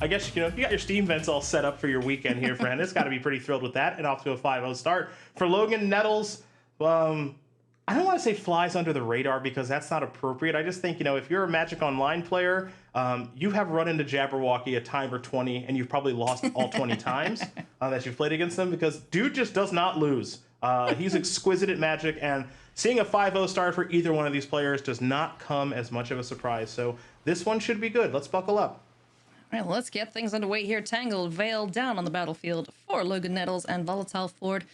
I guess, you know, you got your Steam vents all set up for your weekend here, friend. It's got to be pretty thrilled with that. And off to a 5-0 start. For Logan, Nettles, I don't want to say flies under the radar because that's not appropriate. I just think, you know, if you're a Magic Online player, you have run into Jabberwocky a time or 20, and you've probably lost all 20 times that you've played against them because dude just does not lose. He's exquisite at Magic, and seeing a 5-0 start for either one of these players does not come as much of a surprise. So this one should be good. Let's buckle up. All right, let's get things underway here. Tangled Veil down on the battlefield for Logan Nettles, and Volatile Ford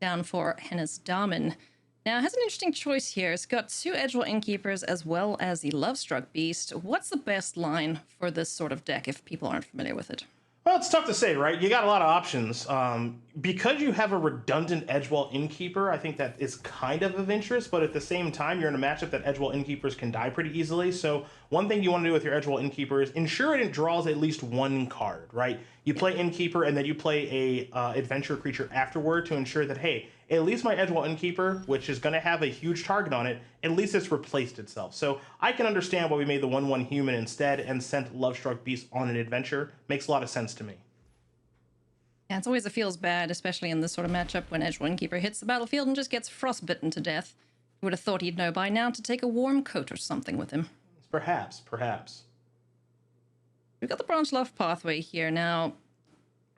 down for Hennes Dahmen. Now, it has an interesting choice here. It's got 2 Edgewall Innkeepers as well as the Lovestruck Beast. What's the best line for this sort of deck if people aren't familiar with it? Well, it's tough to say, right? You got a lot of options. Because you have a redundant Edgewall Innkeeper, I think that is kind of interest, but at the same time, you're in a matchup that Edgewall Innkeepers can die pretty easily. So one thing you want to do with your Edgewall Innkeeper is ensure it draws at least 1 card, right? You play Innkeeper, and then you play a adventure creature afterward to ensure that, hey, at least my Edgewall Innkeeper, which is going to have a huge target on it, at least it's replaced itself. So I can understand why we made the 1/1 human instead and sent Lovestruck Beast on an adventure. Makes a lot of sense to me. Yeah, it's always feels bad, especially in this sort of matchup when Edgewall Innkeeper hits the battlefield and just gets frostbitten to death. You would have thought he'd know by now to take a warm coat or something with him. Perhaps. We've got the Branchloft pathway here. Now,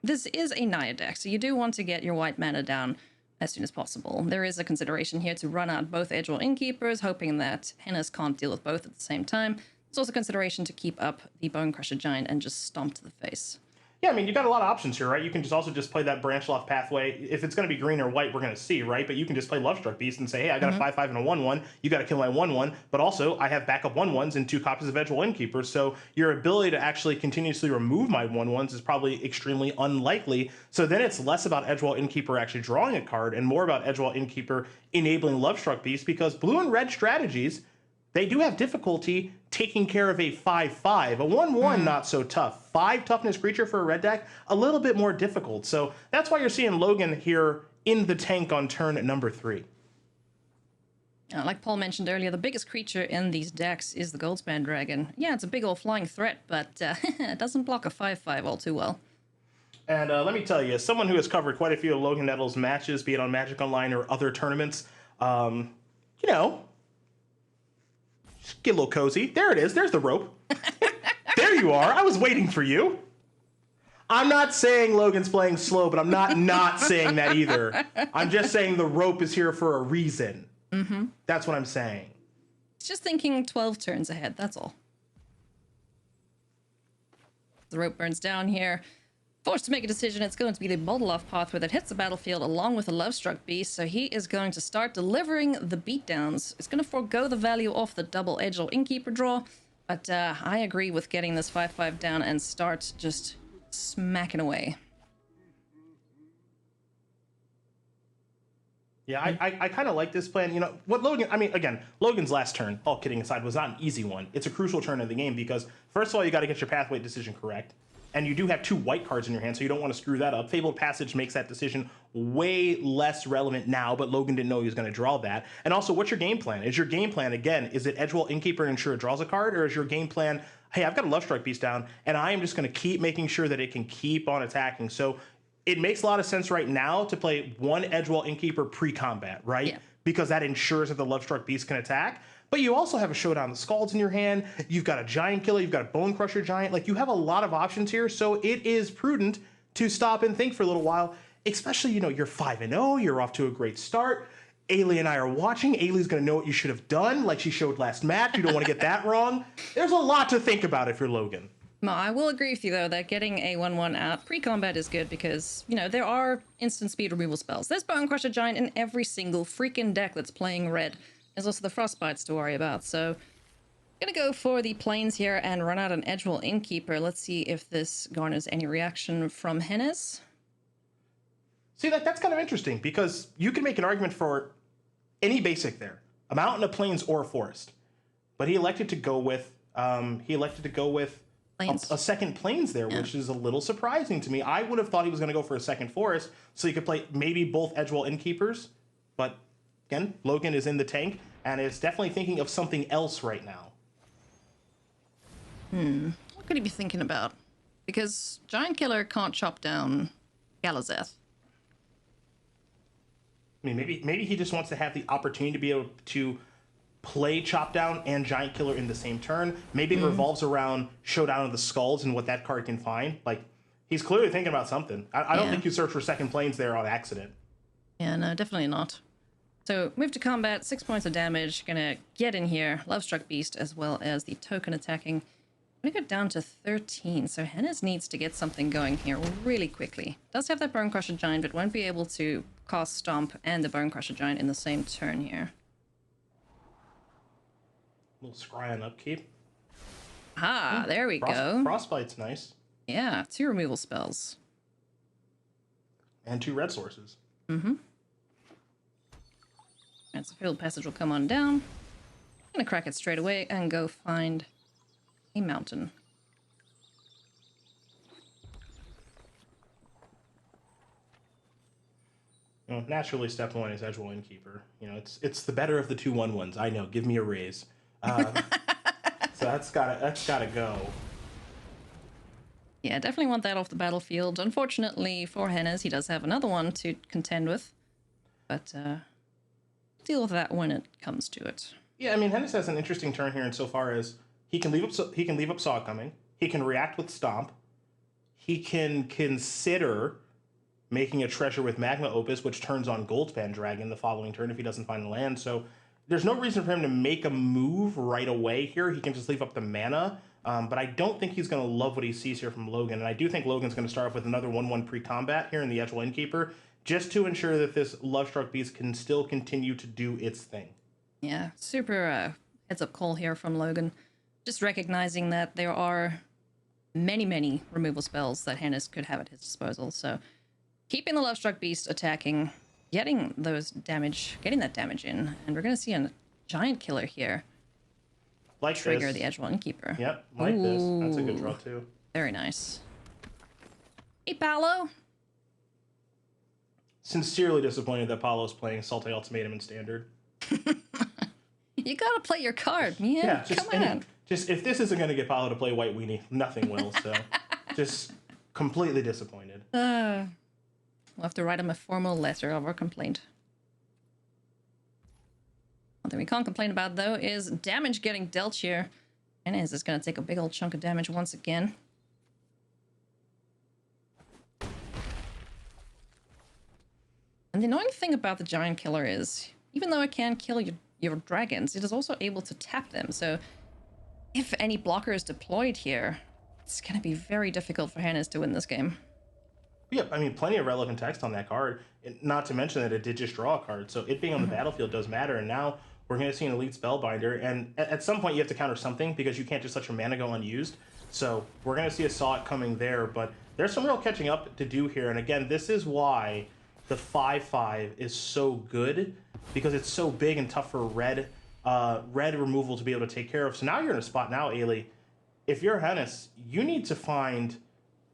this is a Naya deck, so you do want to get your white mana down as soon as possible. There is a consideration here to run out both Edgewall Innkeepers, hoping that Hennes can't deal with both at the same time. There's also consideration to keep up the Bonecrusher Giant and just stomp to the face. Yeah, I mean, you got a lot of options here, right? You can just play that Branchloft pathway. If it's going to be green or white, we're going to see, right? But you can just play Lovestruck Beast and say, hey, I got a 5/5 and a 1/1. You got to kill my 1/1. But also, I have backup 1/1s and 2 copies of Edgewall Innkeeper. So your ability to actually continuously remove my 1/1s is probably extremely unlikely. So then it's less about Edgewall Innkeeper actually drawing a card and more about Edgewall Innkeeper enabling Lovestruck Beast, because blue and red strategies, they do have difficulty taking care of a 5/5. A 1/1, not so tough. 5 toughness creature for a red deck, a little bit more difficult. So that's why you're seeing Logan here in the tank on turn number 3. Like Paul mentioned earlier, the biggest creature in these decks is the Goldspan Dragon. Yeah, it's a big old flying threat, but it doesn't block a 5/5 all too well. And let me tell you, as someone who has covered quite a few of Logan Nettles matches, be it on Magic Online or other tournaments, you know, just get a little cozy. There it is. There's the rope. There you are. I was waiting for you. I'm not saying Logan's playing slow, but I'm not saying that either. I'm just saying the rope is here for a reason. That's what I'm saying. It's just thinking 12 turns ahead, that's all. The rope burns down here. Forced to make a decision, it's going to be the Volatile pathway that hits the battlefield along with the Lovestruck Beast, so he is going to start delivering the beatdowns. It's going to forego the value off the double Edgewall Innkeeper draw, but I agree with getting this 5/5 down and start just smacking away. Yeah, I kind of like this plan. You know, what Logan, I mean, again, Logan's last turn, all kidding aside, was not an easy one. It's a crucial turn of the game because, first of all, you got to get your pathway decision correct. And you do have 2 white cards in your hand, so you don't want to screw that up. Fabled Passage makes that decision way less relevant now, but Logan didn't know he was going to draw that. And also, what's your game plan? Is your game plan, again, is it Edgewall Innkeeper and ensure it draws a card? Or is your game plan, hey, I've got a Lovestruck Beast down, and I am just going to keep making sure that it can keep on attacking? So it makes a lot of sense right now to play 1 Edgewall Innkeeper pre-combat, right? Yeah. Because that ensures that the Lovestruck Beast can attack. But you also have a Showdown the Skalds in your hand. You've got a Giant Killer. You've got a Bonecrusher Giant. Like, you have a lot of options here. So it is prudent to stop and think for a little while, especially, you know, you're 5-0. You're off to a great start. Ailey and I are watching. Ailey's going to know what you should have done, like she showed last match. You don't want to get that wrong. There's a lot to think about if you're Logan. No, I will agree with you, though, that getting a 1/1 out pre-combat is good because, you know, there are instant speed removal spells. There's Bonecrusher Giant in every single freaking deck that's playing red. There's also the Frostbites to worry about, so I'm gonna go for the plains here and run out an Edgewall Innkeeper. Let's see if this garners any reaction from Hennes. See, that's kind of interesting because you can make an argument for any basic there, a mountain, a plains, or a forest. But he elected to go with a second plains there, which is a little surprising to me. I would have thought he was going to go for a second forest, so you could play maybe both Edgewall Innkeepers. But again, Logan is in the tank and is definitely thinking of something else right now. What could he be thinking about? Because Giant Killer can't chop down Galazeth. I mean, maybe he just wants to have the opportunity to be able to play Chop Down and Giant Killer in the same turn. Maybe it revolves around Showdown of the Skalds and what that card can find. Like, he's clearly thinking about something. I don't think you search for second planes there on accident. Yeah, no, definitely not. So, move to combat, 6 points of damage. Gonna get in here. Lovestruck Beast as well as the token attacking. Gonna go down to 13, so Hennes needs to get something going here really quickly. Does have that Bone Crusher Giant, but won't be able to cast Stomp and the Bone Crusher Giant in the same turn here. Little scry on upkeep. Ah, there we go. Frostbite's nice. Yeah, 2 removal spells. And 2 red sources. Mm-hmm. And so Field Passage will come on down. I'm gonna crack it straight away and go find a mountain. You know, naturally, step 1 is Edgewall Innkeeper. You know, it's the better of the 2 1/1s. I know. Give me a raise. So that's gotta go. Yeah, definitely want that off the battlefield. Unfortunately for Hennes, he does have another one to contend with, but deal with that when it comes to it. Yeah, I mean, Hennes has an interesting turn here insofar as he can leave up Saw Coming. He can react with Stomp. He can consider making a treasure with Magma Opus, which turns on Goldspan Dragon the following turn if he doesn't find a land. So there's no reason for him to make a move right away here. He can just leave up the mana. But I don't think he's going to love what he sees here from Logan. And I do think Logan's going to start off with another 1/1 pre-combat here in the Edgewall Innkeeper, just to ensure that this Lovestruck Beast can still continue to do its thing. Yeah, super heads-up call here from Logan. Just recognizing that there are many, many removal spells that Hennes could have at his disposal. So keeping the Lovestruck Beast attacking, getting that damage in, and we're going to see a Giant Killer here. Like trigger this. The Edgewall Innkeeper. Yep, like this. That's a good draw too. Very nice. Hey, Paolo. Sincerely disappointed that Paolo's playing Salty Ultimatum in Standard. You gotta play your card, man. Yeah, Come on. Just if this isn't going to get Paolo to play White Weenie, nothing will. So, just completely disappointed. We'll have to write him a formal letter of our complaint. One thing we can't complain about, though, is damage getting dealt here. Hennes is going to take a big old chunk of damage once again. And the annoying thing about the Giant Killer is, even though it can kill your dragons, it is also able to tap them. So if any blocker is deployed here, it's going to be very difficult for Hennes to win this game. Yeah, I mean, plenty of relevant text on that card. Not to mention that it did just draw a card. So it being on the battlefield does matter. And now we're going to see an Elite Spellbinder. And at some point you have to counter something because you can't just let your mana go unused. So we're going to see a Saw It coming there. But there's some real catching up to do here. And again, this is why the 5/5 is so good, because it's so big and tough for red removal to be able to take care of. So now you're in a spot now, Ailey. If you're Hennes, you need to find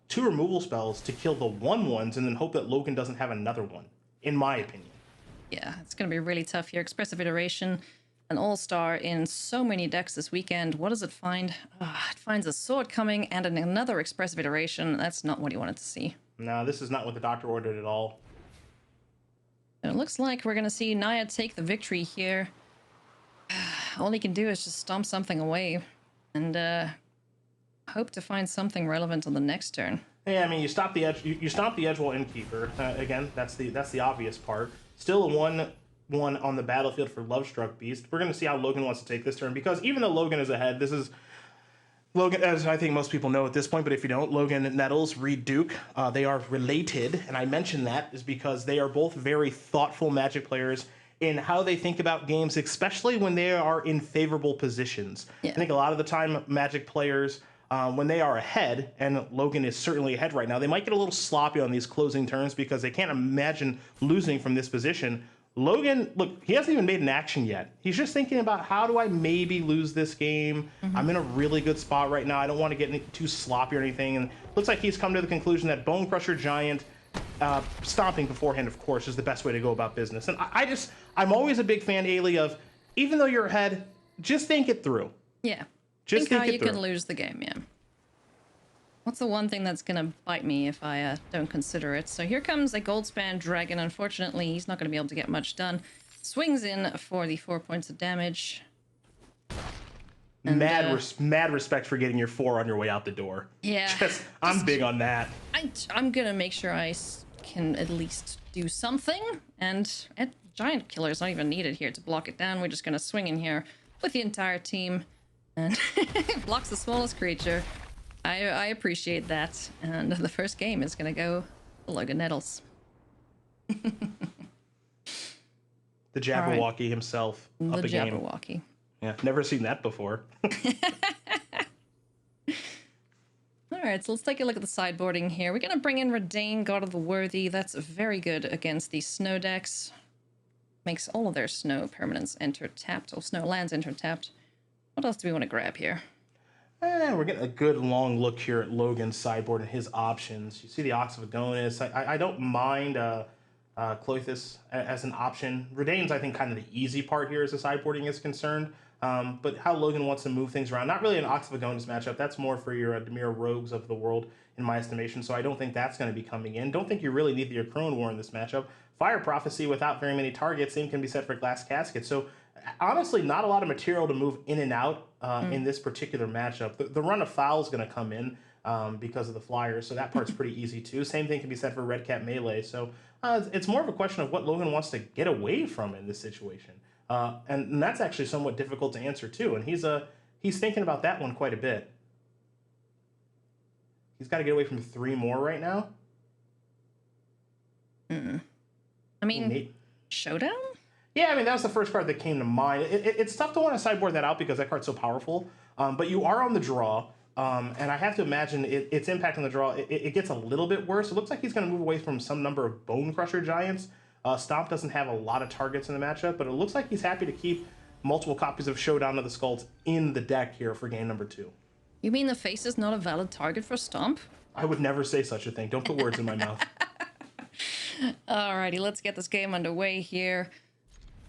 2 removal spells to kill the 1/1s and then hope that Logan doesn't have another one, in my opinion. Yeah, it's going to be really tough here. Expressive Iteration, an all-star in so many decks this weekend. What does it find? It finds a Sword Coming and another Expressive Iteration. That's not what you wanted to see. No, this is not what the doctor ordered at all. And it looks like we're going to see Naya take the victory here. All he can do is just stomp something away and hope to find something relevant on the next turn. Yeah, I mean, you stop the edge. You stomp the Edgewall Innkeeper. Again, that's the obvious part. Still a 1/1 on the battlefield for Lovestruck Beast. We're going to see how Logan wants to take this turn, because even though Logan is ahead, this is Logan, as I think most people know at this point, but if you don't, Logan, Nettles, Reed Duke, they are related, and I mention that is because they are both very thoughtful Magic players in how they think about games, especially when they are in favorable positions. Yeah. I think a lot of the time Magic players, when they are ahead, and Logan is certainly ahead right now, they might get a little sloppy on these closing turns because they can't imagine losing from this position. Logan, look, he hasn't even made an action yet. He's just thinking about, how do I maybe lose this game? I'm in a really good spot right now. I don't want to get too sloppy or anything. And looks like he's come to the conclusion that Bone Crusher Giant, stomping beforehand, of course, is the best way to go about business. And I'm always a big fan, Ailey, of, even though you're ahead, just think it through. Yeah. Just think how you can lose the game, yeah. What's the one thing that's gonna bite me if I don't consider it? So here comes a Goldspan Dragon. Unfortunately, he's not gonna be able to get much done. Swings in for the 4 points of damage. And, mad respect for getting your 4 on your way out the door. Yeah. I'm big on that. I'm gonna make sure I can at least do something. And Giant Killer's not even needed here to block it down. We're just gonna swing in here with the entire team. And blocks the smallest creature. I appreciate that. And the first game is gonna go to Logan Nettles. The Jabberwocky himself up a game. The Jabberwocky. Yeah, never seen that before. Alright, so let's take a look at the sideboarding here. We're going to bring in Redain, God of the Worthy. That's very good against the snow decks. Makes all of their snow permanents enter tapped, or snow lands enter tapped. What else do we want to grab here? We're getting a good long look here at Logan's sideboard and his options. You see the Ox of Agonis. I don't mind Clothis as an option. Redain's, I think, kind of the easy part here as the sideboarding is concerned. But how Logan wants to move things around, not really an Ox of Agonis matchup. That's more for your Dimir Rogues of the world, in my estimation. So I don't think that's going to be coming in. Don't think you really need the Crone War in this matchup. Fire Prophecy without very many targets. Same can be said for Glass Casket. So honestly, not a lot of material to move in and out in this particular matchup. The run of Foul is going to come in because of the Flyers. So that part's pretty easy too. Same thing can be said for Red Cat Melee. So it's more of a question of what Logan wants to get away from in this situation. And that's actually somewhat difficult to answer too. And he's thinking about that one quite a bit. He's got to get away from 3 more right now. I mean, Showdown? Yeah, I mean, that was the first card that came to mind. It's tough to want to sideboard that out because that card's so powerful. But you are on the draw. And I have to imagine its impact on the draw, it gets a little bit worse. It looks like he's going to move away from some number of Bone Crusher Giants. Stomp doesn't have a lot of targets in the matchup, but it looks like he's happy to keep multiple copies of Showdown of the Skalds in the deck here for game number 2. You mean the face is not a valid target for Stomp? I would never say such a thing. Don't put words in my mouth. Alrighty, let's get this game underway here.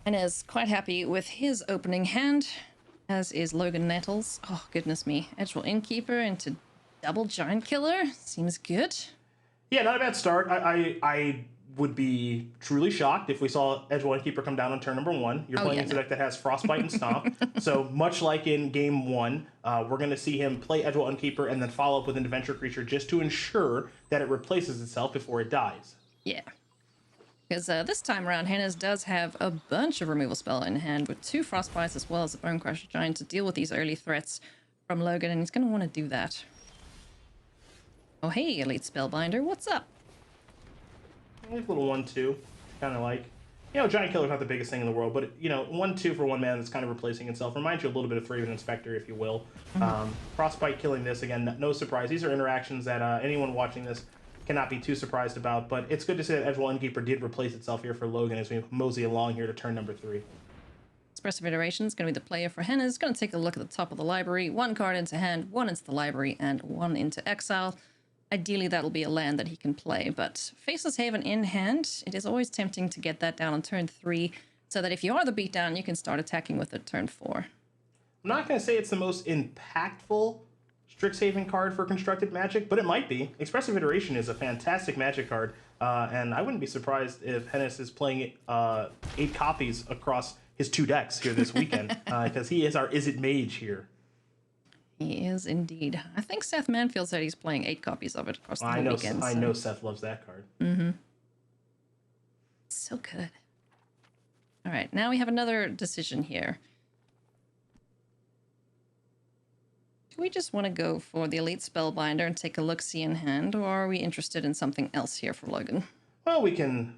And is quite happy with his opening hand, as is Logan Nettles. Oh, goodness me. Edgewell Innkeeper into double Giant Killer. Seems good. Yeah, not a bad start. I would be truly shocked if we saw Edgewell Innkeeper come down on turn number 1. You're playing into a deck that has Frostbite and Stomp. So much like in game 1, we're going to see him play Edgewell Innkeeper and then follow up with an Adventure Creature just to ensure that it replaces itself before it dies. Yeah. Because this time around, Hennes does have a bunch of removal spell in hand with 2 Frostbites as well as a Bone Crusher Giant to deal with these early threats from Logan, and he's going to want to do that. Oh, hey, Elite Spellbinder, what's up? Like a little 1/2, kind of like, Giant Killer's not the biggest thing in the world, but 1/2 for 1 mana that's kind of replacing itself. Reminds you a little bit of Thraven Inspector, if you will. Frostbite killing this again, no surprise. These are interactions that anyone watching this cannot be too surprised about. But it's good to see that Edgewell Innkeeper did replace itself here for Logan as we mosey along here to turn number 3. Expressive Iteration is going to be the player for Hennes. Going to take a look at the top of the library. 1 card into hand, 1 into the library, and 1 into exile. Ideally, that'll be a land that he can play, but Faceless Haven in hand, it is always tempting to get that down on turn 3, so that if you are the beatdown, you can start attacking with it turn 4. I'm not going to say it's the most impactful Strixhaven card for Constructed Magic, but it might be. Expressive Iteration is a fantastic Magic card, and I wouldn't be surprised if Hennes is playing 8 copies across his 2 decks here this weekend, because he is our Is It Mage here. He is indeed. I think Seth Manfield said he's playing 8 copies of it across the whole weekend. I know Seth loves that card. So good. All right, now we have another decision here. Do we just want to go for the Elite Spellbinder and take a look-see in hand, or are we interested in something else here for Logan? Well, we can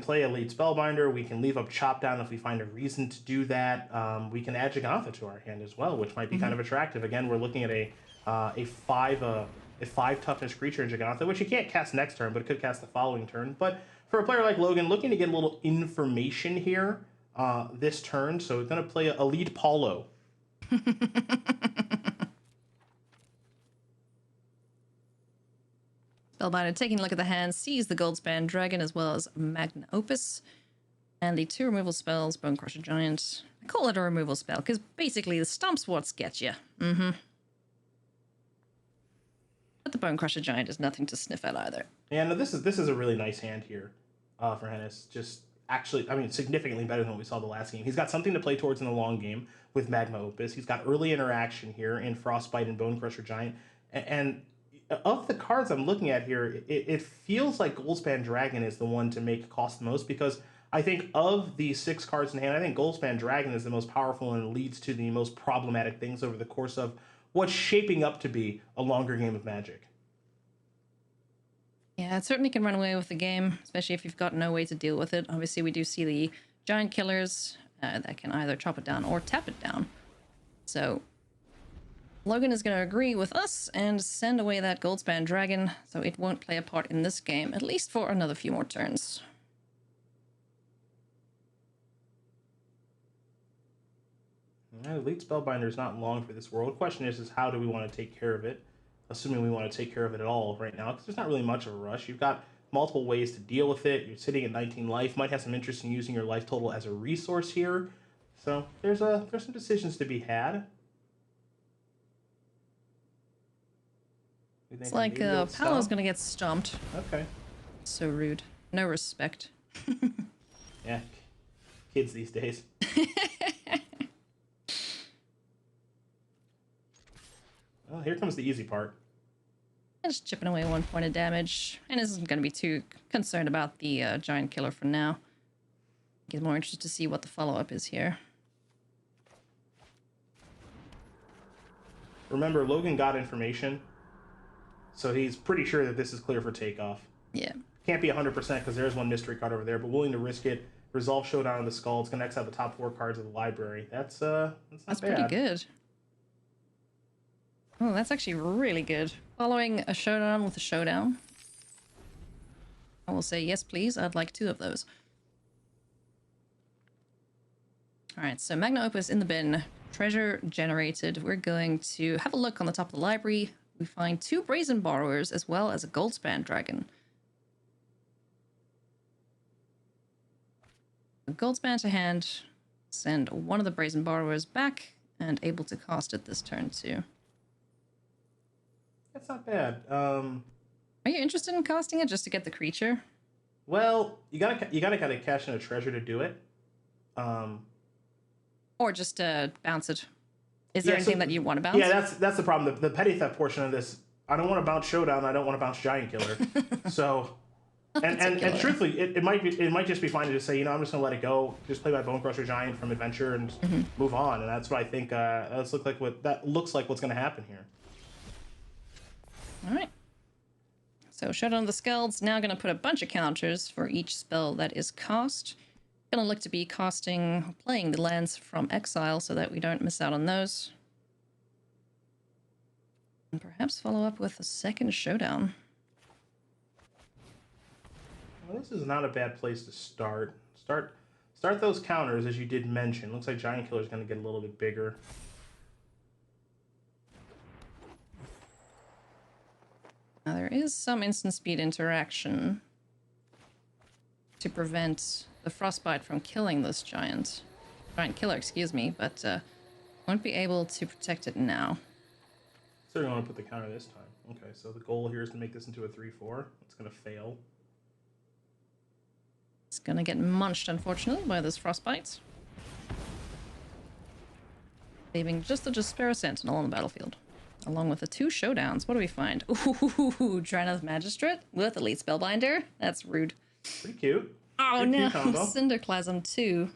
play Elite Spellbinder. We can leave up Chop Down if we find a reason to do that. We can add Jegantha to our hand as well, which might be kind of attractive. Again, we're looking at a 5 toughness creature in Jegantha, which you can't cast next turn, but it could cast the following turn. But for a player like Logan, looking to get a little information here this turn, so we're going to play Elite Paulo. Spellbinder taking a look at the hand, sees the Goldspan Dragon as well as Magna Opus. And the 2 removal spells, Bone Crusher Giant. I call it a removal spell, because basically the Stomp's what gets you. But But the Bone Crusher Giant is nothing to sniff at either. Yeah, no, this is a really nice hand here for Hennes. Just actually, I mean, significantly better than what we saw the last game. He's got something to play towards in the long game with Magma Opus. He's got early interaction here in Frostbite and Bone Crusher Giant. And of the cards I'm looking at here, it feels like Goldspan Dragon is the one to make cost the most, because I think of the 6 cards in hand, I think Goldspan Dragon is the most powerful and leads to the most problematic things over the course of what's shaping up to be a longer game of Magic. Yeah, it certainly can run away with the game, especially if you've got no way to deal with it. Obviously, we do see the giant killers that can either chop it down or tap it down. So Logan is going to agree with us and send away that Goldspan Dragon, so it won't play a part in this game, at least for another few more turns. Elite Spellbinder is not long for this world. The question is how do we want to take care of it? Assuming we want to take care of it at all right now, because there's not really much of a rush. You've got multiple ways to deal with it. You're sitting at 19 life. Might have some interest in using your life total as a resource here. So there's some decisions to be had. It's like Paolo's gonna get stomped. Okay. So rude. No respect. Yeah, kids these days. Well, here comes the easy part. Just chipping away 1 point of damage. And isn't going to be too concerned about the giant killer for now. Get more interested to see what the follow-up is here. Remember, Logan got information, so he's pretty sure that this is clear for takeoff. Yeah. Can't be 100% because there's one mystery card over there, but willing to risk it. Resolve Showdown of the Skalds, connects out the top 4 cards of the library. That's not bad. Pretty good. Oh, that's actually really good. Following a Showdown with a Showdown. I will say, yes, please. I'd like 2 of those. All right, so Magna Opus in the bin. Treasure generated. We're going to have a look on the top of the library. We find 2 Brazen Borrowers as well as a Goldspan Dragon. A Goldspan to hand. Send one of the Brazen Borrowers back and able to cast it this turn too. That's not bad. Are you interested in casting it just to get the creature? Well, you gotta kind of cash in a treasure to do it. Or just bounce it. Is there anything that you want to bounce? Yeah, that's the problem. The petty theft portion of this, I don't want to bounce Showdown. I don't want to bounce Giant Killer. So, and truthfully, it might just be fine to just say, I'm just gonna let it go. Just play my Bone Crusher Giant from Adventure and move on. And that's what I think. That looks like what's gonna happen here. All right. So Showdown of the Skalds, now going to put a bunch of counters for each spell that is cast. Going to look to be playing the lands from exile so that we don't miss out on those. And perhaps follow up with a second Showdown. Well, this is not a bad place to start. Start those counters, as you did mention. Looks like Giant Killer is going to get a little bit bigger. Now, there is some instant speed interaction to prevent the Frostbite from killing this giant killer, excuse me, but won't be able to protect it now. Certainly want to put the counter this time. Okay, so the goal here is to make this into a 3/4. It's going to fail. It's going to get munched, unfortunately, by this Frostbite. Leaving just the Despair Sentinel on the battlefield. Along with the 2 Showdowns. What do we find? Ooh, Dranath Magistrate with Elite Spellbinder. That's rude. Pretty cute. Oh no, Cinderclasm 2.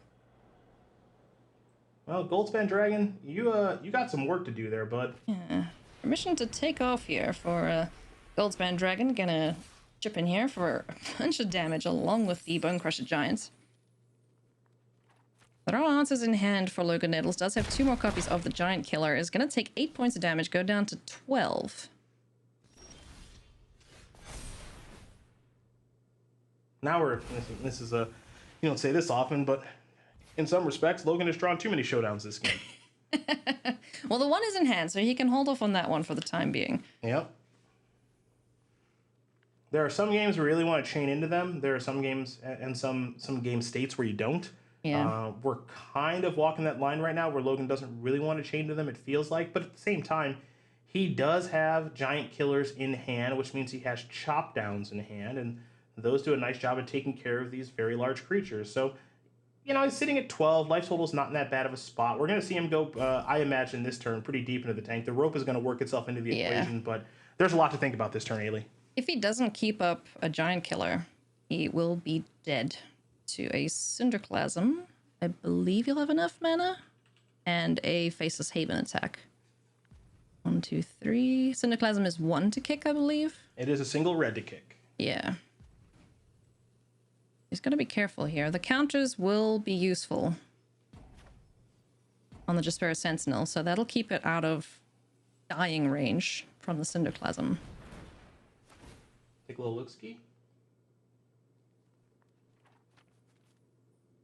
Well, Goldspan Dragon, you got some work to do there, bud. Yeah. Permission to take off here for Goldspan Dragon. Gonna chip in here for a bunch of damage along with the Bone Crusher Giants. There are answers in hand for Logan. Nettles does have 2 more copies of the Giant Killer. Is going to take 8 points of damage, go down to 12. Now this is a, you don't say this often, but in some respects, Logan has drawn too many Showdowns this game. Well, the one is in hand, so he can hold off on that one for the time being. Yep. There are some games where you really want to chain into them. There are some games and some game states where you don't. Yeah. We're kind of walking that line right now where Logan doesn't really want to chain to them, it feels like. But at the same time, He does have giant killers in hand, which means he has chop downs in hand, and those do a nice job of taking care of these very large creatures. So, he's sitting at 12. Life total's not in that bad of a spot. We're going to see him go, I imagine, this turn pretty deep into the tank. The rope is going to work itself into the equation, but there's a lot to think about this turn, Ailey. If he doesn't keep up a giant killer, he will be dead to a Cinderclasm. I believe you'll have enough mana. And a Faceless Haven attack. 1, 2, 3. Cinderclasm is 1 to kick, I believe. It is a single red to kick. Yeah. He's got to be careful here. The counters will be useful on the Jaspera Sentinel, so that'll keep it out of dying range from the Cinderclasm. Take a little look-ski.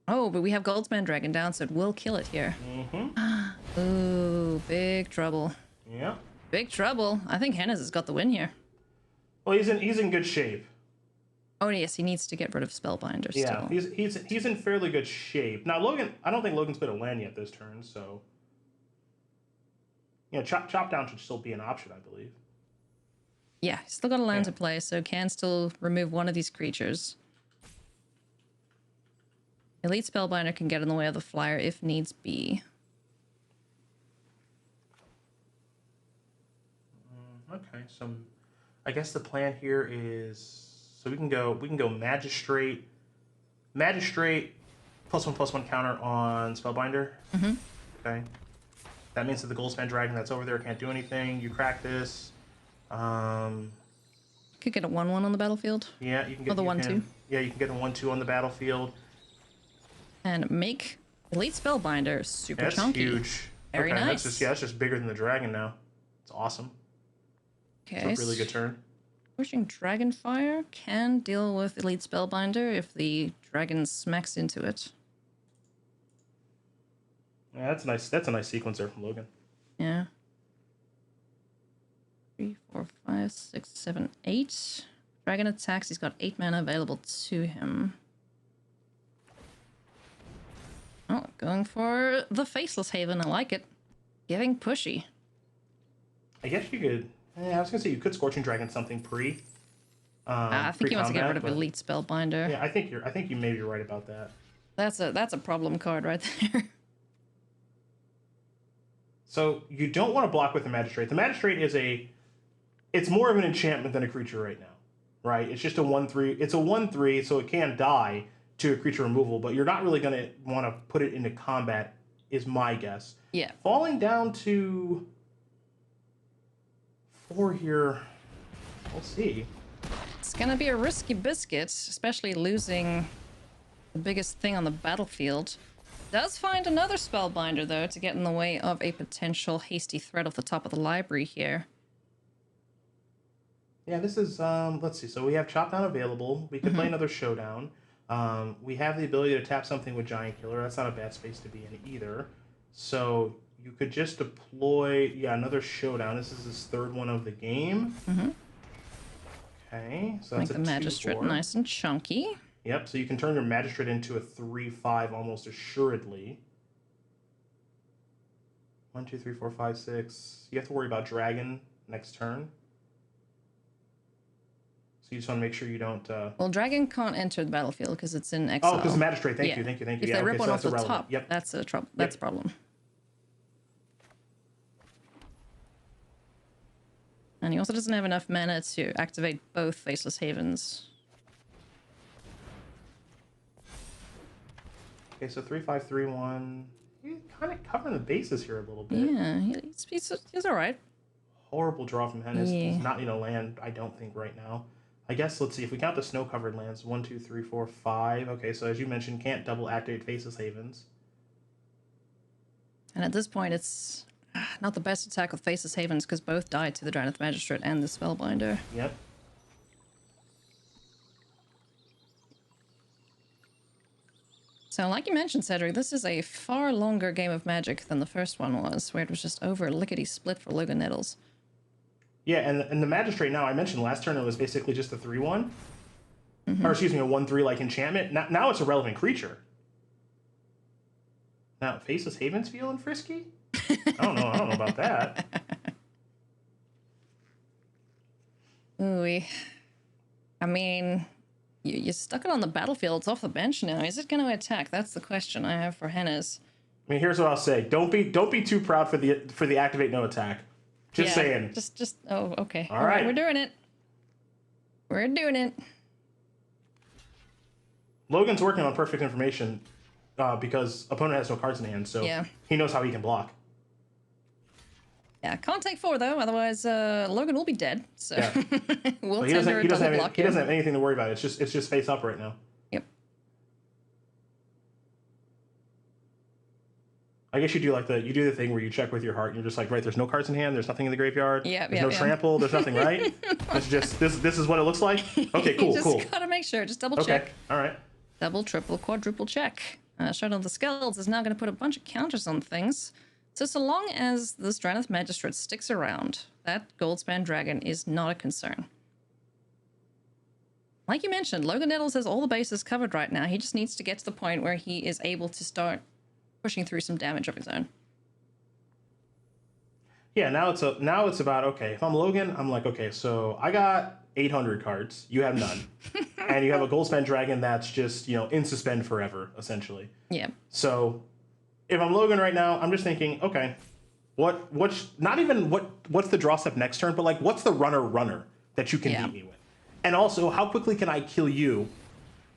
Oh, but we have Goldsman Dragon down, so it will kill it here. Mm-hmm. Ooh, big trouble. Yeah. Big trouble. I think Hennes has got the win here. Well, he's in good shape. Oh yes, he needs to get rid of Spellbinder Yeah, still. he's in fairly good shape. Now Logan, I don't think Logan's played a land yet this turn, so chop down should still be an option, I believe. Yeah, he's still got a land to play, so can still remove one of these creatures. Elite Spellbinder can get in the way of the flyer if needs be. Okay, so I guess the plan here is so we can go Magistrate +1/+1 counter on Spellbinder. Mm-hmm. Okay, that means that the Goldspan Dragon that's over there can't do anything. You crack this. Could get a 1/1 on the battlefield. Yeah, you can get the 1/2. Yeah, you can get a 1/2 on the battlefield. And make Elite Spellbinder super That's chunky. huge. Very nice. That's just bigger than the dragon now. It's awesome. Okay. It's a really good turn. Pushing Dragonfire can deal with Elite Spellbinder if the dragon smacks into it. Yeah, that's nice. That's a nice sequence there from Logan. Yeah. 3, 4, 5, 6, 7, 8. Dragon attacks. He's got 8 mana available to him. Oh, going for the Faceless Haven. I like it. Giving pushy. I guess you could. I was gonna say you could Scorching Dragon something pre. I think he wants to get rid of Elite Spellbinder. Yeah, I think you may be right about that. That's a problem card right there. So you don't want to block with the Magistrate. The Magistrate it's more of an enchantment than a creature right now, right? It's just a 1/3. It's a 1/3, so it can die to a creature removal, but you're not really going to want to put it into combat, is my guess. Yeah. Falling down to 4 here, we'll see. It's gonna be a risky biscuit, especially losing the biggest thing on the battlefield. Does find another Spellbinder, though, to get in the way of a potential hasty threat off the top of the library here. Yeah, this is, let's see. So we have Chop Down available. We could play another Showdown. We have the ability to tap something with Giant Killer. That's not a bad space to be in either. So you could just deploy, another Showdown. This is his 3rd one of the game. Mm-hmm. Okay, so Make that's the Magistrate nice and chunky. Yep, so you can turn your Magistrate into a 3/5 almost assuredly. 1, 2, 3, 4, 5, 6. You have to worry about Dragon next turn. So you just want to make sure you don't... Well, Dragon can't enter the battlefield because it's in exile. Oh, because the Magistrate. Thank you. If Yeah, they rip one so off the irrelevant. top, Yep. that's a trouble. That's a problem. And he also doesn't have enough mana to activate both Faceless Havens. Okay, so 3, 5, 3, 1. He's kind of covering the bases here a little bit. Yeah, he's all right. Horrible draw from Hennes. Yeah. He's not land, I don't think, right now. I guess, let's see, if we count the snow-covered lands, 1, 2, 3, 4, 5. Okay, so as you mentioned, can't double activate Faceless Havens. And at this point, it's not the best attack with Faceless Havens because both died to the Draneth Magistrate and the Spellbinder. Yep. So like you mentioned, Cedric, this is a far longer game of Magic than the first one was, where it was just over lickety-split for Logan Nettles. Yeah, and the Magistrate now, I mentioned last turn it was basically just a 3/1. Or excuse me, a 1/3 like enchantment. Now it's a relevant creature. Now, Faceless Haven's feeling frisky? I don't know about that. Ooh, I mean, you stuck it on the battlefield. It's off the bench now. Is it going to attack? That's the question I have for Hennes. I mean, here's what I'll say: don't be too proud for the activate no attack. Just saying. Just. Oh, okay. All right, we're doing it. We're doing it. Logan's working on perfect information because opponent has no cards in hand, so he knows how he can block. Yeah, can't take 4 though, otherwise Logan will be dead. So we'll he doesn't block. He doesn't have anything to worry about. It's just face up right now. Yep. I guess you do the thing where you check with your heart and you're just like, right, there's no cards in hand, there's nothing in the graveyard, there's no trample, there's nothing, right? It's just this is what it looks like. Okay, cool. Just gotta make sure. Just double check. Okay, all right. Double, triple, quadruple check. Showdown the Skalds is now going to put a bunch of counters on things. So long as the Stranath Magistrate sticks around, that Goldspan Dragon is not a concern. Like you mentioned, Logan Nettles has all the bases covered right now. He just needs to get to the point where he is able to start pushing through some damage of his own. Yeah, now it's about, okay, if I'm Logan, I'm like, okay, so I got 800 cards, you have none. And you have a Goldspan Dragon that's just, in suspend forever, essentially. Yeah. So if I'm Logan right now, I'm just thinking, okay, what's the draw step next turn, but like what's the runner that you can beat me with? And also, how quickly can I kill you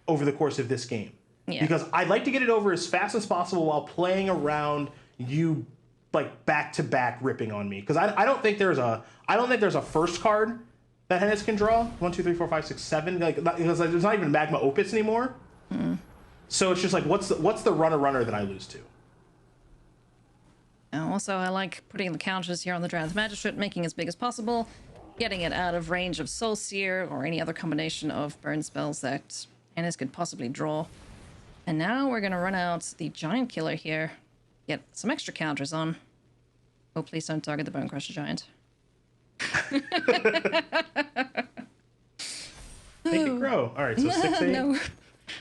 over the course of this game? Yeah. Because I'd like to get it over as fast as possible while playing around you like back to back ripping on me. Because I don't think there's a first card that Hennes can draw. 1, 2, 3, 4, 5, 6, 7. Because there's not even Magma Opus anymore. So it's just like what's the runner that I lose to? Also, I like putting the counters here on the Stranath Magistrate, making as big as possible, getting it out of range of Soul Seer or any other combination of burn spells that Hennes could possibly draw. And now we're going to run out the Giant Killer here, get some extra counters on. Oh, please don't target the Bone Crusher Giant. Make it grow. All right, so 6, 8. No.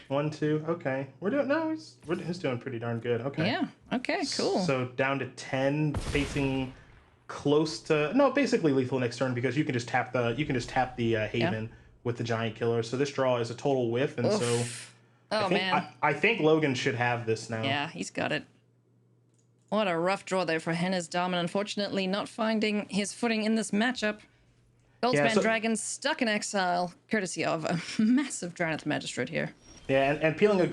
1, 2. Okay, he's doing pretty darn good. Okay. Yeah. Okay. Cool. So down to 10, facing close to basically lethal next turn because you can just tap the Haven with the Giant Killer. So this draw is a total whiff, and so I think Logan should have this now. Yeah, he's got it. What a rough draw there for Hennes. Dahmen, unfortunately, not finding his footing in this matchup. Goldspan Dragon stuck in exile, courtesy of a massive Stranath Magistrate here. Yeah, and peeling a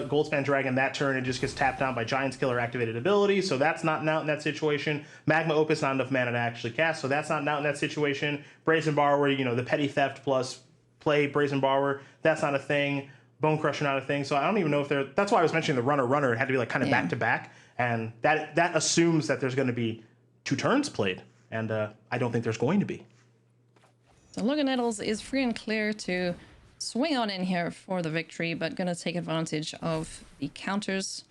Goldspan Dragon that turn, it just gets tapped down by Giant's Killer activated ability, so that's not out in that situation. Magma Opus, not enough mana to actually cast, so that's not out in that situation. Brazen Borrower, the Petty Theft plus play Brazen Borrower, that's not a thing. Bone Crusher, not a thing, so I don't even know if that's why I was mentioning the runner. It had to be like kind of back to back, and that assumes that there's going to be 2 turns played, and I don't think there's going to be. So Logan Nettles is free and clear to swing on in here for the victory, but gonna take advantage of the counters.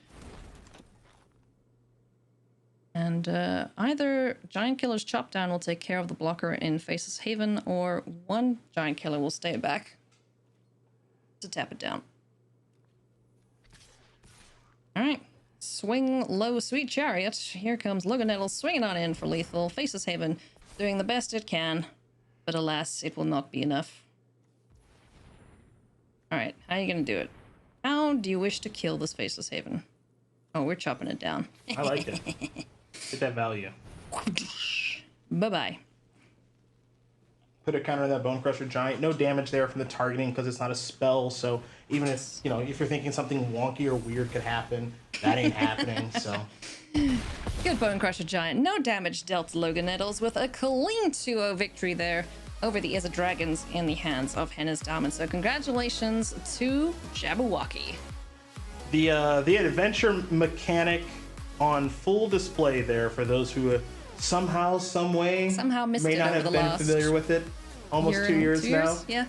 And either Giant Killer's Chop Down will take care of the blocker in Faceless Haven, or one Giant Killer will stay back to tap it down. Alright. Swing low, Sweet Chariot. Here comes Logan Nettles swinging on in for lethal. Faceless Haven doing the best it can, but alas, it will not be enough. Alright, how are you going to do it? How do you wish to kill this Faceless Haven? Oh, we're chopping it down. I like it. Get that value. Bye-bye. Put a counter on that Bone Crusher Giant. No damage there from the targeting because it's not a spell, so even if you're thinking something wonky or weird could happen, that ain't happening, so... Good Bone Crusher Giant. No damage dealt to Logan Nettles with a clean 2-0 victory there over the Izzet Dragons in the hands of Hennes Dahmen. So congratulations to Jabberwocky. The adventure mechanic on full display there for those who somehow, some way missed may it not over have the been last familiar with it. Almost 2 years now. Yeah.